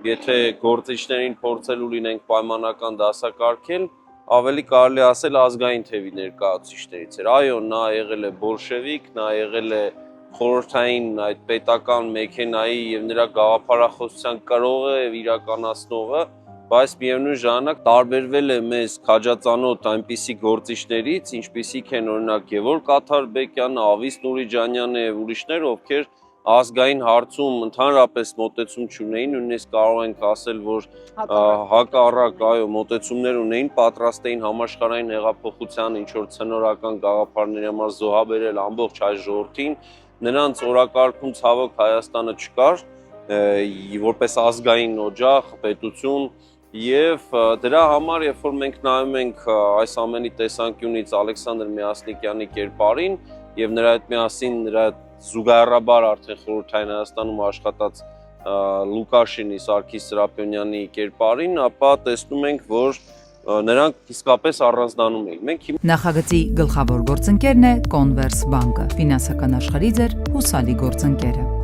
եթե գործիչներին փորձելու լինենք պայմանական դասակարգել, ավելի կարելի ասել ազգային թևի ներկայացուցիչներից էր։ Այո, նա եղել է բոլշևիկ, նա եղել է խորհրդային այդ պետական մեքենայի եւ նրա գաղափարախոսության կրողը եւ իրականացնողը, բայց միևնույն ժամանակ տարբերվել է մեզ քաջածանոթ այնպիսի գործիչներից, ինչպիսիք են օրինակ Գևորգ Աթարբեկյանը, Ավիս Նուրիջանյանը եւ ուրիշներ, ովքեր ազգային հարցում ընդհանրապես մոտեցում չունեին, նույնիսկ կարող ենք ասել, որ հակառակ, այո, մոտեցումներ ունեին, պատրաստ էին համաշխարհային հեղափոխության ինչ-որ ցնորական գաղափարների համար զոհաբերել ամբողջ հայ ժողովրդին, նրանց օրակարգում ցավոք Հայաստանը չկար, որպես ազգային օջախ, պետություն, եւ դրա համար, երբ որ մենք նայում ենք այս ամենի տեսանկյունից Ալեքսանդր Միասնիկյանի կերպարին եւ նրա հետ միասին նրա զուգահեռաբար արդեն խորհրդային Հայաստանում աշխատած Լուկաշինի Սարգիս Սրապյոնյանի կերպարին, ապա տեսնում ենք, որ նրանք իսկապես առանձնանում էին։ Նախագծի գլխավոր գործընկերն է Կոնվերս բանկը, ֆինանսական աշխարհի ձեր հուսալի գործընկերը։